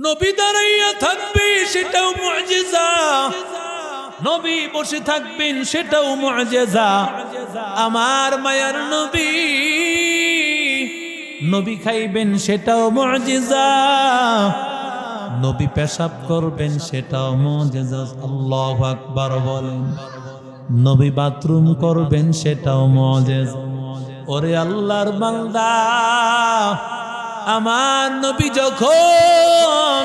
নবী দাঁড়াইয়া থাকবে সেটাও মুআজিজা, নবী বসে থাকবেন সেটাও মুআজিজা। আমার মায়ার নবী, নবী খাইবেন সেটাও মুআজিজা, নবী পেশাব করবেন সেটাও মুআজিজা। আল্লাহু আকবার বলেন। নবী বাথরুম করবেন সেটাও মুআজিজা। ওরে আল্লাহর বান্দা, আমার নবী যখন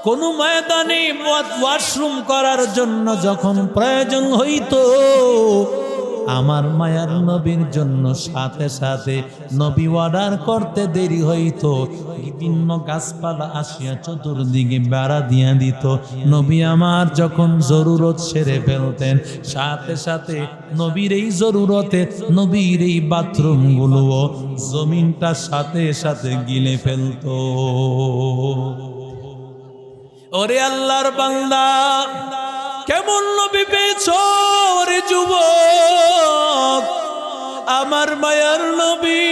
কোন ময়দানে ওয়াশরুম করার জন্য যখন প্রয়োজন হইতো, আমার মায়ার নবীর জন্য সাথে সাথে নবী অর্ডার করতে দেরি হইতো। বিভিন্ন গাছপালা আসিয়া চতুর্দিকে বেড়া দিয়া দিত। নবী আমার যখন জরুরত সেরে ফেলতেন, সাথে সাথে নবীর এই জরুরতে নবীর এই বাথরুমগুলো জমিনটা সাথে সাথে গিলে ফেলতো। ওরে আল্লাহর বান্দা, কেমন নবী পেয়েছো রে যুবক? আমার মায়ার নবী,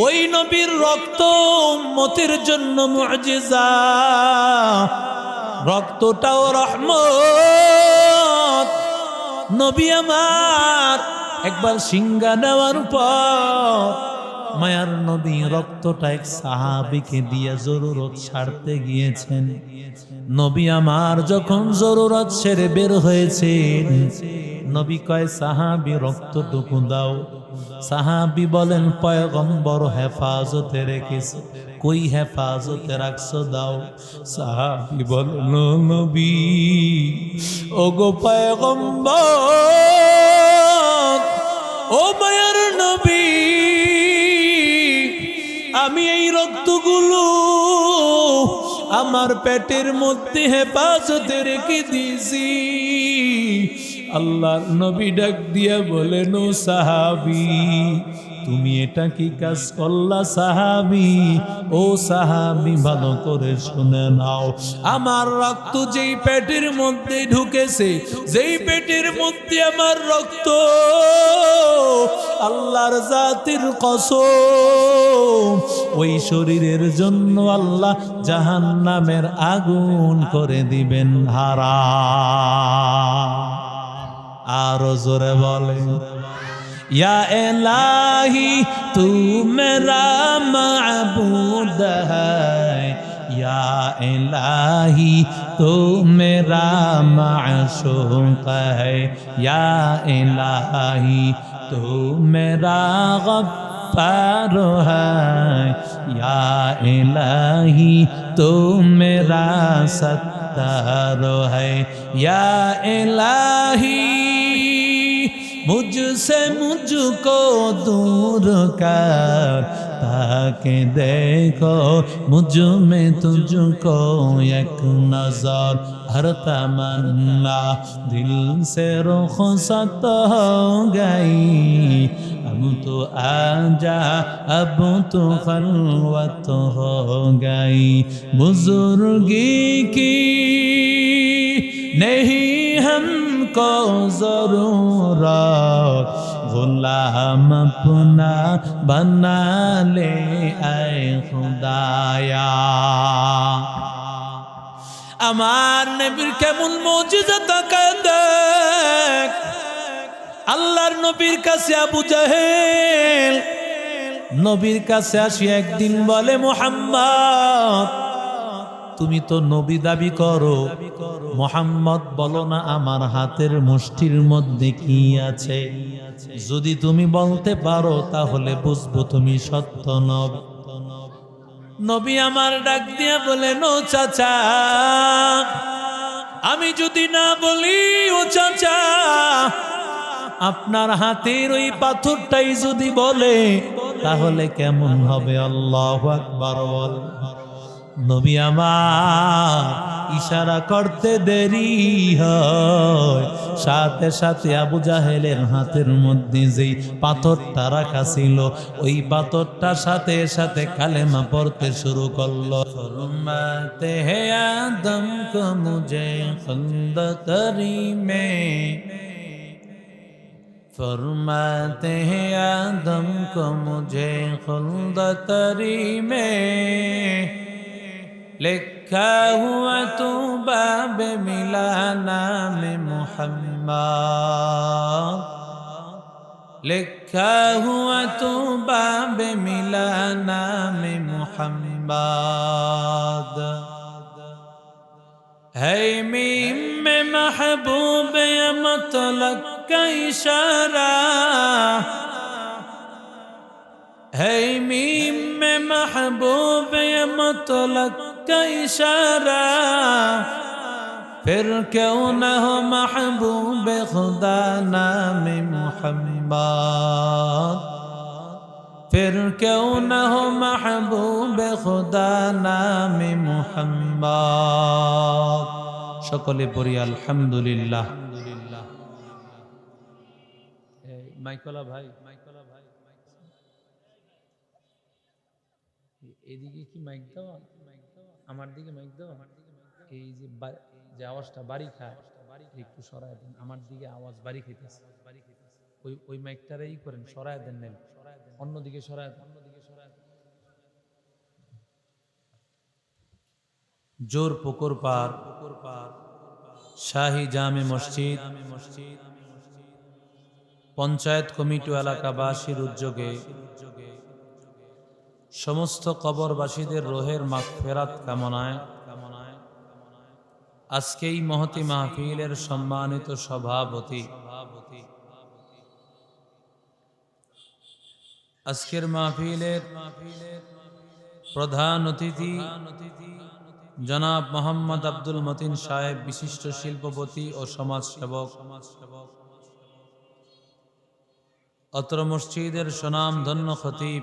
ওই নবীর রক্ত উম্মতের জন্য মুআজিজা, রক্তটাও রহমত। নবী আমার একবার সিংহা নেওয়ার পর মায়ার নবী রক্তটা এক সাহাবীকে দিয়ে জরুরত ছাড়তে গিয়েছেন। নবী আমার যখন জরুরত সেরে বের হয়েছেন, নবী কয় সাহাবী রক্তটুকু দাও। সাহাবী বলেন পয়গম্বর হেফাজতে রেখেছে। কই হেফাজতে রাখছো দাও। সাহাবী বলেন নবী, ওগো পয়গম্বর, ও মায়ার নবী, আমি এই রক্তগুলো আমার পেটের মধ্যে হেফাজতে রেখে দিয়েছি। আল্লাহর নবী ডাক দিয়া বলেন, ও সাহাবী, তুমি এটা কি কাজ করলা সাহাবী? ও সাহাবী, ভালো করে শুনে নাও, আমার রক্ত যেই পেটের মধ্যে ঢুকেছে, যেই পেটের মধ্যে আমার রক্ত, আল্লাহর জাতির কসম, ওই শরীরের জন্য আল্লাহ জাহান্নামের আগুন করে দিবেন হারাম। আরো জোরে বলে, या इलाही तू मेरा माबूद है, या इलाही तू मेरा माशूक है, या इलाही तू मेरा गफ्फार है, या इलाही तू मेरा सत्तार है, या इलाही मुझसे मुझको दूर कर, ताकि देखो मुझ में तुझको एक नजर, हर तमन्ना दिल से रुखसत हो गई, अब तो आजा, अब तो खलवत हो गई, बुजुर्गी की नहीं हमको जरूरत, गुलाम अपना बना ले ऐ खुदाया। আমার নবীর কেমন মুজিজা তাকায় দেখ। আল্লাহর নবীর কাছে আবু জাহেল নবীর কাছে আসি একদিন বলে, মুহাম্মদ, তুমি তো নবী দাবি করো, মুহাম্মদ বলো না আমার হাতের মুষ্টির মধ্যে কি আছে? যদি তুমি বলতে পারো তাহলে বুঝবো তুমি সত্য নবী। নবী আমার ডাক দিয়া বলেন, ও চাচা, আমি যদি না বলি, ও চাচা, আপনার হাতের ওই পাথরটাই যদি বলে তাহলে কেমন হবে? আল্লাহু আকবার বল। নবী আমার ইশারা করতে দেরি হয়, সাথে সাথে আবু জাহেলের হাতের মধ্যে যেই পাথরটা রাখা ছিল, ওই পাথরটার সাথে সাথে কালেমা পড়তে শুরু করলো। ফরমাতে হে আদম কো মুঝে খন্দকরি মে, फरमाते हैं आदम को मुझे खुल्दतरी में लिखा हुआ तू बाब मिला नाम मोहम्मद, लिखा हुआ तू बाब मिला नाम मोहम्मद। है मीम में महबूब मतलब का इशारा, है मीम में महबूब मतलब का इशारा, फिर क्यों न हो महबूब खुदा नाम मोहम्मद, फिर क्यों न हो महबूब खुदा नाम मोहम्मद। সকলে পড়ি আলহামদুলিল্লাহ। মাইকলা ভাই, এদিকে কি মাইক দাও, আমার দিকে মাইক দাও। এই যে আওয়াজটা বাড়ি খায় একটু সরায় দেন, আমার দিকে আওয়াজ বাড়ি খেতেছে। ওই মাইকটারে ই করেন, সরায় দেন, নেন অন্যদিকে সরায় দেন। জোর পুকুর পার শাহী জামে মসজিদ পঞ্চায়েত কমিটি এলাকাবাসীর উদ্যোগে সমস্ত কবরবাসীদের রোহের মাগফিরাত কামনায় আজকে এই মহতি মাহফিলের সম্মানিত সভাপতি, আজকের মাহফিলের প্রধান অতিথি জনাব মোহাম্মদ আব্দুল মতিন সাহেব, বিশিষ্ট শিল্পপতি ও সমাজসেবক, অত্র মসজিদের সুনামধন্য খতিব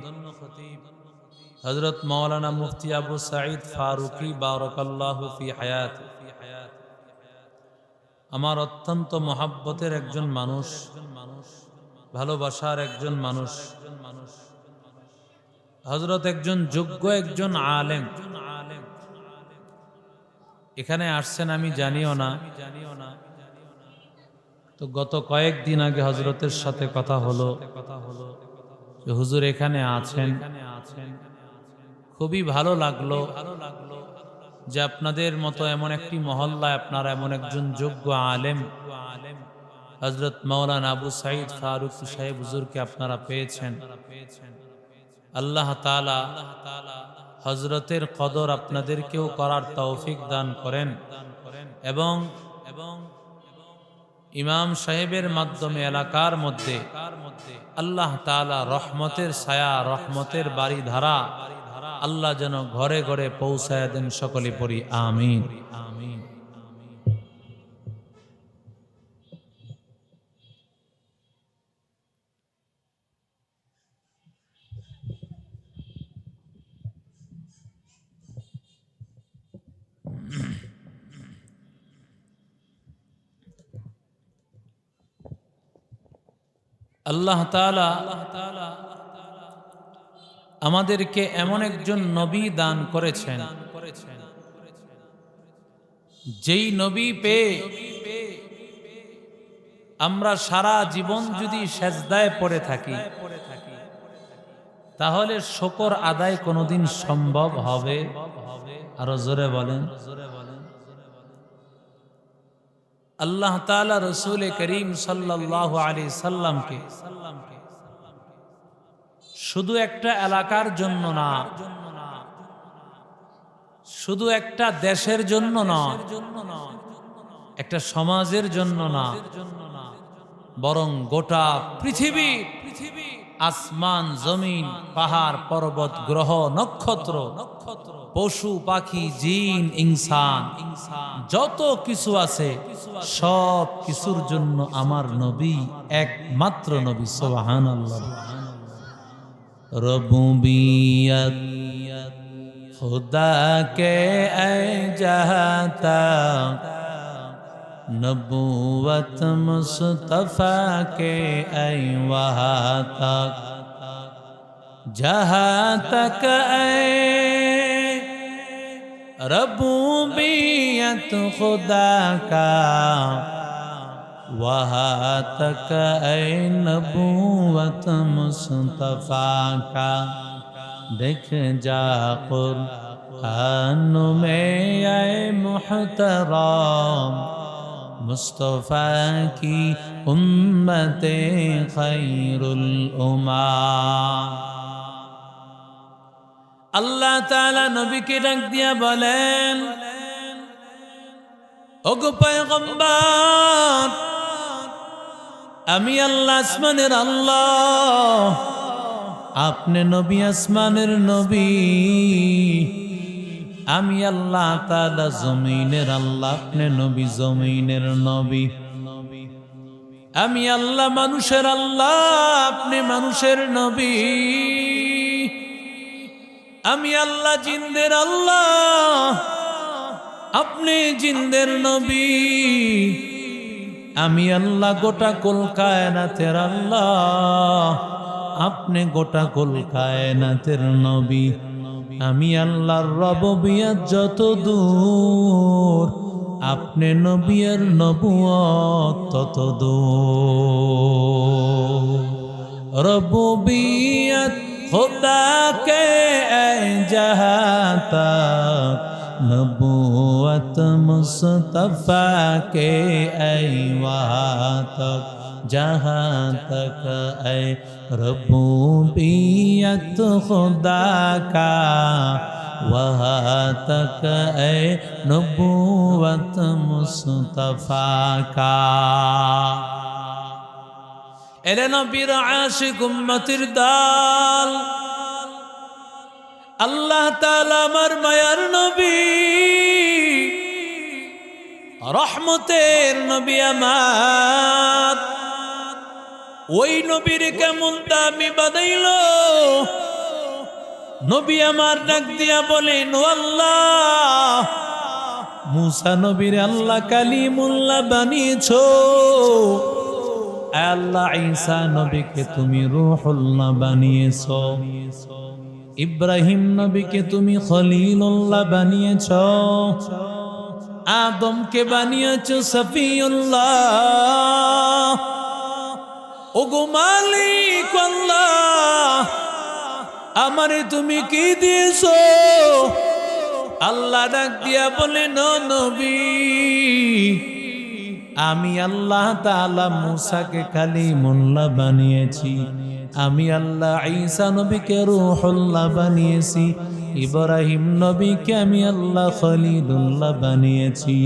হযরত মাওলানা মুফতি আবু সাঈদ ফারুকী বারাকাল্লাহু ফি হায়াত, আমার অত্যন্ত মহাব্বতের একজন মানুষ, ভালোবাসার একজন মানুষ, হযরত একজন যোগ্য একজন আলেম। এখানে আসছেন আমি জানিও না, তো গত কয়েকদিন আগে হযরতের সাথে কথা হলো যে হুজুর এখানে আছেন, খুবই ভালো লাগলো যে আপনাদের মতো এমন একটি মহল্লায় আপনারা এমন একজন যোগ্য আলেম হযরত মাওলানা আবু সাঈদ ফারুকী সাহেব হুজুরকে আপনারা পেয়েছেন। আল্লাহ তাআলা হযরতের কদর আপনাদেরকেও করার তৌফিক দান করেন এবং ইমাম সাহেবের মাধ্যমে এলাকার মধ্যে আল্লাহ তাআলা রহমতের ছায়া, রহমতের বাড়ি ধারা আল্লাহ যেন ঘরে ঘরে পৌঁছায় দেন। সকলে পড়ি আমিন। আল্লাহ তাআলা আমাদেরকে এমন একজন নবী দান করেছেন, যেই নবী পেয়ে আমরা সারা জীবন যদি সেজদায় পড়ে থাকি তাহলে শুকর আদায় কোনোদিন সম্ভব হবে? আরো জোরে বলেন। আল্লাহ তাআলা রাসূল করিম সাল্লাল্লাহু আলাইহি সাল্লামকে শুধু একটা এলাকার জন্য না, শুধু একটা দেশের জন্য না, একটা সমাজের জন্য না, বরং গোটা পৃথিবী, আসমান জমিন, পাহাড় পর্বত, গ্রহ নক্ষত্র, পশু পাখি, জিন ইনসান, যত কিছু আছে সব কিছুর জন্য আমার নবী একমাত্র নবী। সুবহানাল্লাহ। রবুবিয়ত খুদা কে জাতা, নবুवत मुस्तफा के वहाँ तक, जहाँ तक रबूबियत खुदा का, वहाँ तक नबूवत मुस्तफा का। देख जा कुरान में आए मुहतरम मुस्तफा की उम्मते खैरुल उम्मा। अल्लाह ताला नबी के डाक दिया बोलेन, ओगो पैगम्बर, আমি আল্লাহ আসমানের আল্লাহ, আপনি নবী আসমানের নবী। আমি আল্লাহ তাআলা জমিনের আল্লাহ, আপনি নবী জমিনের নবী। আমি আল্লাহ মানুষের আল্লাহ, আপনি মানুষের নবী। আমি আল্লাহ জিনদের আল্লাহ, আপনি জিনদের নবী। আমি আল্লাহ গোটা কুল কায়নাতের আল্লাহ, আপনি গোটা কুল কায়নাতের নবী। আমি আল্লাহর রববিয়ত যত দূর, আপনি নবীর নবুয়ত তত দূর। রববিয়ত खुदा के ऐ जहाँ तक, नबूवत मुस्तफा के ऐ वहाँ तक, जहाँ तक ऐ रबूबियत खुदा का, वहाँ तक ऐ नबूवत मुस्तफा का। এরে নবীর আশিক উম্মতির দল, আল্লাহ তাআলা আমার মায়ার নবী, রহমতের নবী আমার, ওই নবীর কেমন দামি বানাইলো। নবী আমার ডাক দিয়া বলেন, ও আল্লাহ, মুসা নবীর আল্লাহ কালিমুল্লাহ বানিয়েছো, আল্লাহ ঈসা নবীকে তুমি রূহুল্লাহ বানিয়েছো, ইব্রাহিম নবীকে তুমি খলিলুল্লাহ বানিয়েছো, আদমকে বানিয়েছো সফিউল্লাহ। ওগো মালিক আল্লাহ, আমারে তুমি কি দিয়েছো? আল্লাহ ডাক দিয়া বলেন, ও নবী, আমি আল্লাহ তাআলা মুসাকে কালিমুল্লাহ বানিয়েছি, আমি আল্লাহ ঈসা নবীকে রূহুল্লাহ বানিয়েছি, ইব্রাহিম নবীকে আমি আল্লাহ খলিলুল্লাহ বানিয়েছি,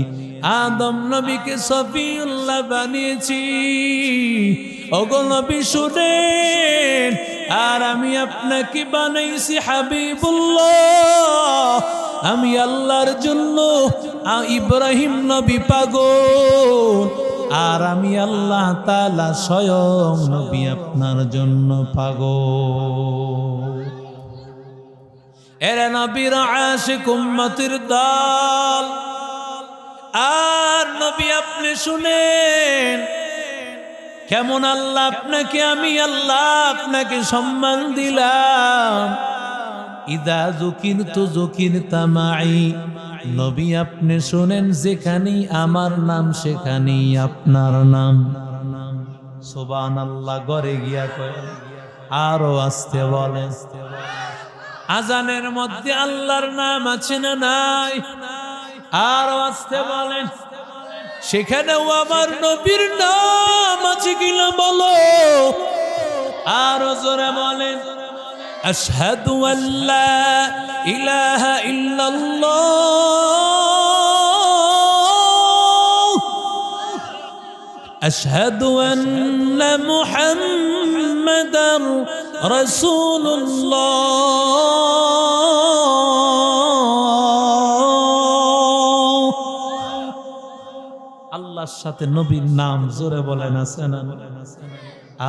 আদম নবীকে সফিউল্লাহ বানিয়েছি। ওগো নবী শুনেন, আর আমি আপনাকে বানাইছি হাবিবুল্লাহ। আমি আল্লাহর জন্য ইব্রাহিম নবী পাগল, আর আমি আল্লাহ তাআলা স্বয়ং নবী আপনার জন্য পাগল। এরা নবীর আশিক উম্মতির দল, আর নবী আপনি শুনেন কেমন আল্লাহ আপনাকে, আমি আল্লাহ আপনাকে সম্মান দিলাম। ইদা যুকিরতু যুকিরতা মাই, নবী আপনি শুনেন, যেখানেই আমার নাম সেখানেই আপনার নাম। সুবহানাল্লাহ। ঘরে গিয়া কয়, আরো আস্তে বলেন, আজানের মধ্যে আল্লাহর নাম আছে না নাই? আরো আস্তে বলেন, সেখানেও আমার নবীর নাম আছে কিনা বলো। আরো জোরে বলেন, আশহাদু আল্লা ইলাহা ইল্লাল্লাহ, আশহাদু আন্না মুহাম্মাদার রাসূলুল্লাহ। আল্লাহর সাথে নবীর নাম জোরে বলেন আছে না?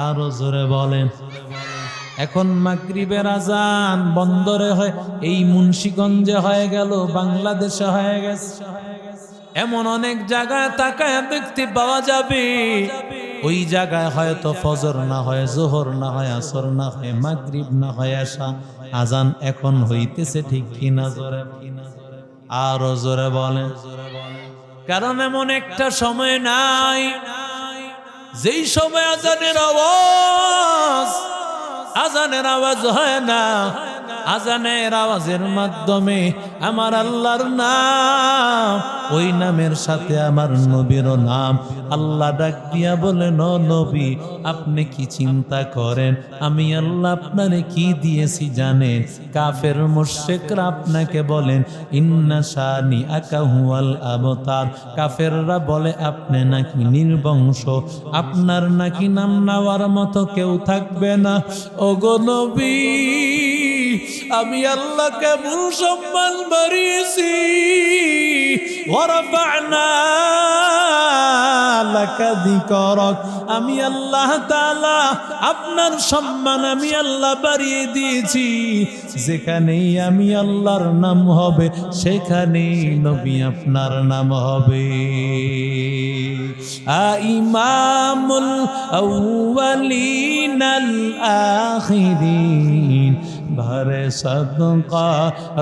আরো জোরে বলেন। এখন মাগরিবের আজান বন্দরে হয়, এই মুন্সিগঞ্জে হয়ে গেল, বাংলাদেশে হয়ে গেছে, এমন অনেক জায়গায় তাকায় দেখতে পাওয়া যাবে। ওই জায়গায় হয়তো ফজর না হয়, জোহর না হয়, আসর না হয়, মাগরিব না হয়, এশা, আজান এখন হইতেছে, ঠিক কিনা? জোরে আরো জোরে বলেন। কারণ এমন একটা সময় নাই যেই সময় আজানের আওয়াজ হয় না, আজানের আওয়াজের মাধ্যমে আমার আল্লাহর নাম, ওই নামের সাথে আমার নবীর নাম। আল্লাহ ডাক দিয়া বলেন, ও নবী, আপনি কি চিন্তা করেন আমি আল্লাহ আপনারে কি দিয়েছি জানেন? কাফের মুশরিকরা আপনাকে বলেন ইন্না শানি আকা হুয়াল আবতার। কাফেররা বলে আপনি নাকি নির্বংশ, আপনার নাকি নাম নেওয়ার মতো কেউ থাকবে না। ওগো নবী, আমি আল্লাহ কেমন সম্মান বাড়িয়েছি। ওয়ারাফা'না লাকা যিকরাক, আমি আল্লাহ তাআলা আপনার সম্মান আমি আল্লাহ বাড়িয়ে দিয়েছি। যেখানেই আমি আল্লাহর নাম হবে সেখানেই নবী আপনার নাম হবে। ইমামুল আউয়ালিন আল আখিরিন ভরে সদকা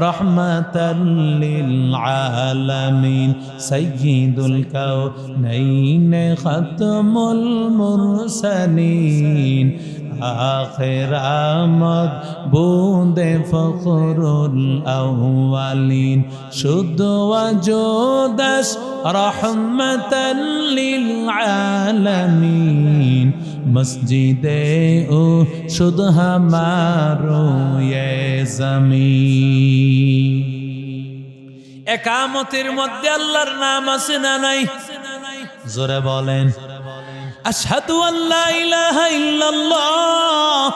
রহমাতাল লিল আলামিন সাইয়্যিদুল কাউনাইন খাতমুল মুরসালিন আখির আমদ বুন্দে ফখরুল আউয়ালিন শুদ্ধ ওয়াজুদাস রহমাতাল লিল আলামিন মসজিদে ও শুদ্ধ হামারো ইয়ে জমিন। একামতের মধ্যে আল্লাহর নাম আছে না নাই? জোরে বলেন। আশহাদু আল্লা ইলাহা ইল্লাল্লাহ,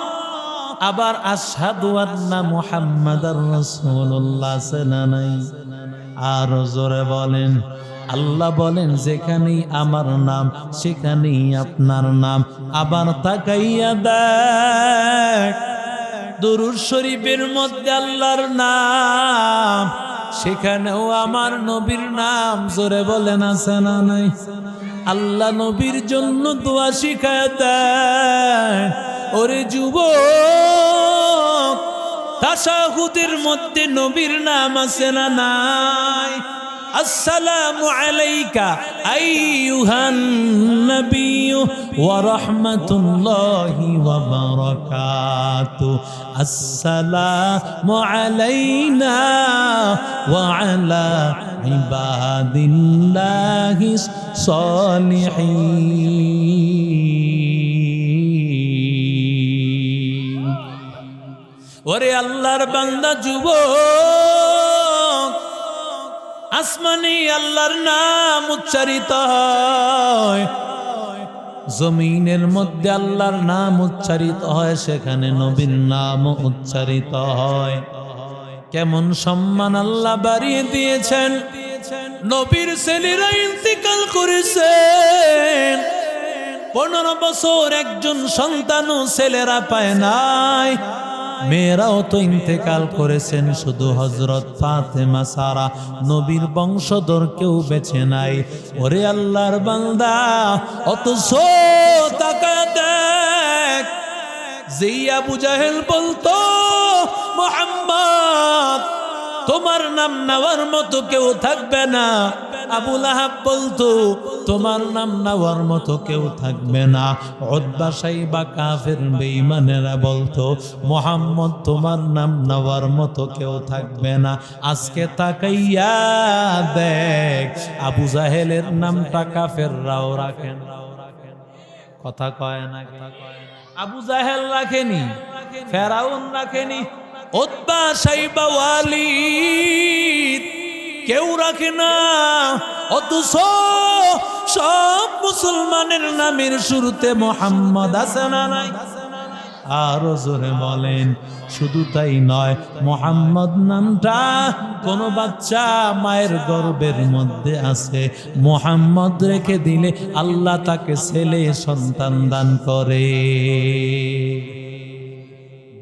আবার আশহাদু আন্না মুহাম্মাদার রাসূলুল্লাহ আছে না নাই? আর জোরে বলেন। আল্লাহ বলেন যেখানেই আমার নাম সেখানেই আপনার নাম। আবার তাকাইয়া দেখ, দুরূদ শরীফের মধ্যে আল্লাহর নাম, সেখানেও আমার নবীর নাম। জোরে বলেন আছে না নাই? আল্লাহ নবীর জন্য দোয়া শিখায় দেন। ওরে যুবক, তাশাহুদের মধ্যে নবীর নাম আছে না নাই? আসসালামু আলাইকা আইয়ুহান নাবিয়্যু ওয়া রাহমাতুল্লাহি ওয়া বারাকাতুহু। আসসালামু আলাইনা ওয়া আলা ইবাদিল্লাহিস সলিহিন। ওরে আল্লাহর বান্দা যুবক, আসমানে আল্লাহর নাম উচ্চারিত হয়, জমিনের মধ্যে আল্লাহর নাম উচ্চারিত হয়, সেখানে নবীর নাম উচ্চারিত হয়। কেমন সম্মান আল্লাহ বাড়িয়ে দিয়েছেন। নবীর ছেলেরা ইন্তিকাল করেছেন, 15 বছর একজন সন্তানও ছেলেরা পায় নাই। মেয়েরাও তো ইন্তেকাল করেছেন, শুধু হযরত ফাতেমা ছাড়া নবীর বংশধর কেউ বেঁচে নাই। ওরে আল্লাহর বান্দা, অথচ তাকায় দেখ, যেই আবু জাহেল বলতো মুহাম্মদ তোমার নাম নেওয়ার মতো কেউ থাকবে না, আবু লাহাব বলতো তোমার নাম নেওয়ার মতো কেউ থাকবে না, উতবা সাইবা কাফের বেঈমানেরা বলতো মুহাম্মদ তোমার নাম নেওয়ার মতো কেউ থাকবে না। আজকে তাকাইয়া দেখ, আবু জাহেলের নামটা কাফেররাও রাখেন। কথা কয় না? আবু জাহেল রাখেনি, ফেরাউন রাখেনি, উতবা সাইবা ওয়ালিদ কেউ রাখে না। অথচ সব মুসলমানের নামের শুরুতে মোহাম্মদ আছে না নাই? আরো জোরে বলেন। শুধু তাই নয়, মোহাম্মদ নামটা কোন বাচ্চা মায়ের গর্ভের মধ্যে আছে, মোহাম্মদ রেখে দিলে আল্লাহ তাকে ছেলে সন্তান দান করে।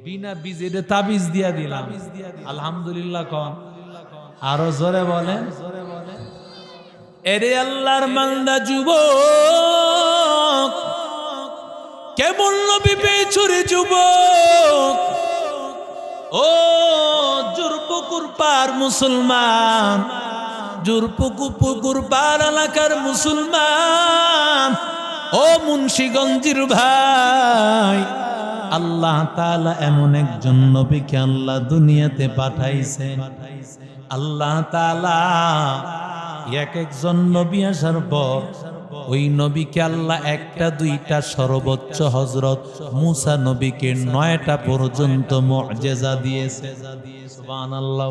বিনা বীজের তাবিজ দিয়া দিলাম, আলহামদুলিল্লাহ কন। আরো জোরে বলেন। এরে আল্লাহর বান্দা যুবক, কেমন নবী পেয়েছো রে যুবক? ও জুরপুকুর পার মুসলমান, জুরপুকুর পার এলাকার মুসলমান, ও মুন্সিগঞ্জের ভাই, আল্লাহ তাআলা এমন একজন নবীকে আল্লাহ দুনিয়াতে পাঠাইছেন। আল্লাহ তাআলা এক একজন নবী আসার পর ওই নবীকে আল্লাহ একটা দুইটা সর্বোচ্চ হযরত মূসা নবীকে 9টা পর্যন্ত মুআজিজা দিয়েছে। সুবহানাল্লাহ।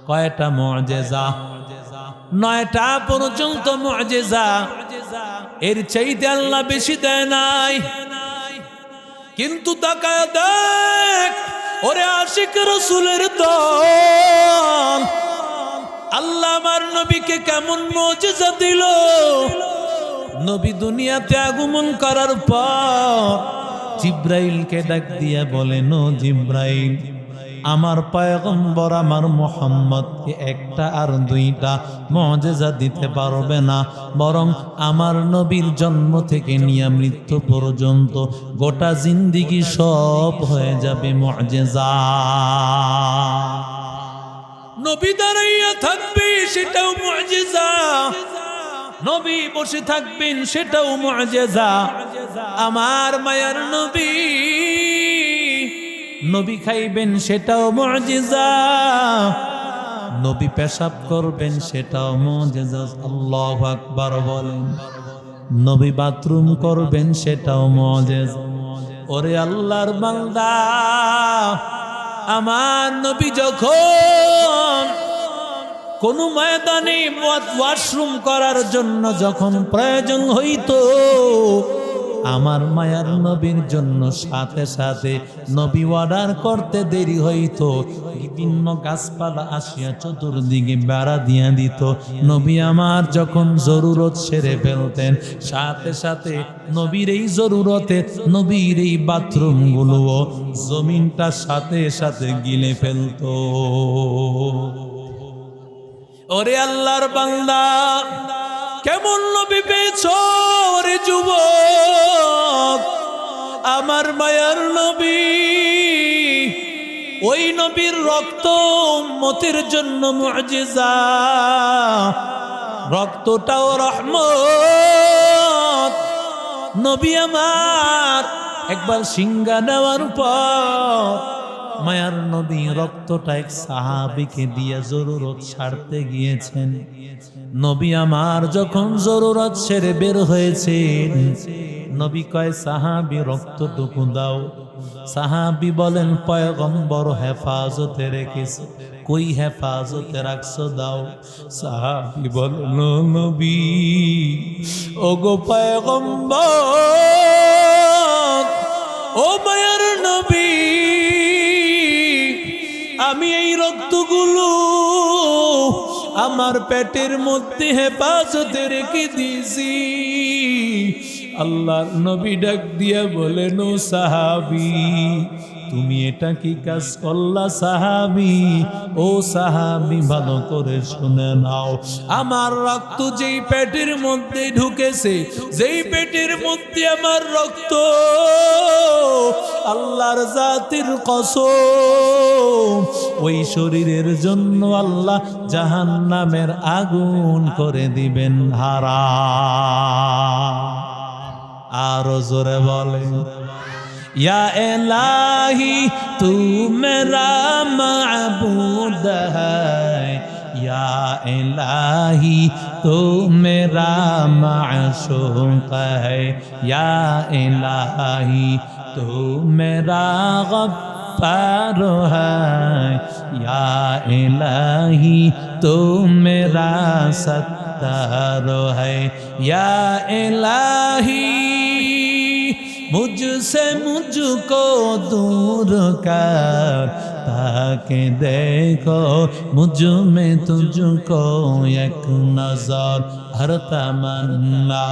কয়টা মুআজিজা? 9টা পর্যন্ত মুআজিজা। এর চাইতে আল্লাহ বেশি দেয় নাই। কিন্তু তাকায় দেখ, ওরে আশিক রাসূলের দল, আল্লাহ আমার নবীকে কেমন মুআজিজা দিল। নবী দুনিয়াতে আগমন করার পর জিব্রাইলকে ডাক দিয়া বলেন, ও জিব্রাইল, আমার পয়গম্বর আমার মুহাম্মদকে একটা আর দুইটা মুআজিজা দিতে পারবে না, বরং আমার নবীর জন্ম থেকে নিয়ে মৃত্যু পর্যন্ত গোটা জিন্দেগি সব হয়ে যাবে মুআজিজা। নবী দাঁড়াইয়া থাকবে সেটাও মুআজিজা, নবী বসে থাকবেন সেটাও মুআজিজা। আমার মায়ার নবী, নবী খাইবেন সেটাও মুআজিজা, নবী পেশাব করবেন সেটাও মুআজিজা। আল্লাহু আকবার বলেন। নবী বাথরুম করবেন সেটাও মুআজিজা। ওরে আল্লাহর বান্দা, আমার নবী যখন কোন ময়দানে ওয়াশরুম করার জন্য যখন প্রয়োজন হইতো, আমার মায়ার নবীর জন্য সাথে সাথে নবী অর্ডার করতে দেরি হইতো। বিভিন্ন গাছপালা আসিয়া চতুর্দিকে বেড়া দিয়া দিত। নবী আমার যখন জরুরত সেরে ফেলতেন, সাথে সাথে নবীর এই জরুরতে নবীর এই বাথরুমগুলোও জমিনটা সাথে সাথে গিলে ফেলতো। ওরে আল্লাহর বান্দা, কেমন নবী পেয়েছো রে যুবক? আমার মায়ার নবী, ওই নবীর রক্ত উম্মতের জন্য মুআজিজা, রক্তটাও রহমত। নবী আমার একবার সিংহা নেওয়ার পর মায়ার নবী রক্তটা এক সাহাবীকে দিয়ে জরুরত সারতে গিয়েছেন। নবী আমার যখন জরুরত সেরে বের হয়েছেন, নবী কয়, সাহাবী রক্তটুকু দাও। সাহাবী বলেন, পয়গম্বর হেফাজতে রেখেছে। কই হেফাজতে রাখছো, দাও। সাহাবী বলেন, ও নবী, ওগো পয়গম্বর, ও মায়ার নবী, আমি এই রক্তগুলো আমার পেটের মধ্যে হেফাজতে রেখে দিয়েছি। আল্লাহর নবী ডাক দিয়া বলেন, ও সাহাবী, তুমি এটা কি কাজ করলা সাহাবী? ও সাহাবী, ভালো করে শুনে নাও, আমার রক্ত যেই পেটের মধ্যে ঢুকেছে, যেই পেটের মধ্যে আমার রক্ত, আল্লাহর জাতির কসম, ওই শরীরের জন্য আল্লাহ জাহান্নামের আগুন করে দিবেন হারাম। আরো জোরে বলেন, या इलाही तू मेरा माबूद है, या इलाही तू मेरा माशूक है, या इलाही तू मेरा गफ्फार है, या इलाही तू मेरा सत्तार है, या इलाही मुझसे मुझको दूर कर, ताकि देखो मुझ में तुझको एक नजर, हर तमन्ना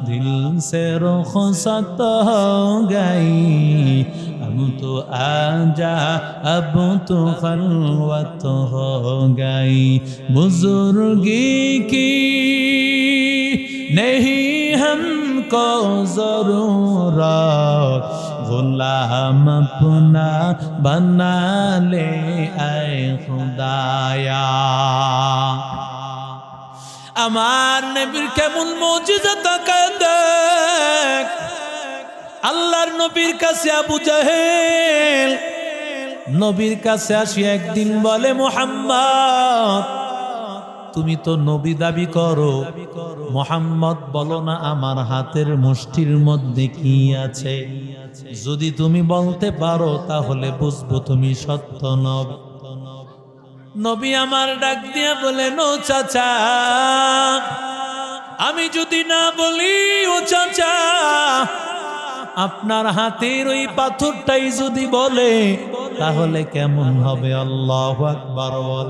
दिल से रुखसत हो गई, अब तो आजा, अब तो खलवत हो गई, बुजुर्गी की नहीं हमको जरूरत, गुलाम अपना बना ले ऐ खुदाया। আমার নবীর কেমন মুজিজা তাকায় দেখ। আল্লাহর নবীর কাছে আবু জাহেল নবীর কাছে আসি একদিন বলে, মুহাম্মদ তুমি তো নবী দাবি করো, মুহাম্মদ বলো না আমার হাতের মুষ্টির মধ্যে কি আছে? যদি তুমি বলতে পারো তাহলে বুঝবো তুমি সত্য নবী। নবী আমার ডাক দিয়া বলেন, ও চাচা, আমি যদি না বলি, ও চাচা আপনার হাতের ওই পাথরটাই যদি বলে তাহলে কেমন হবে? আল্লাহু আকবার বল।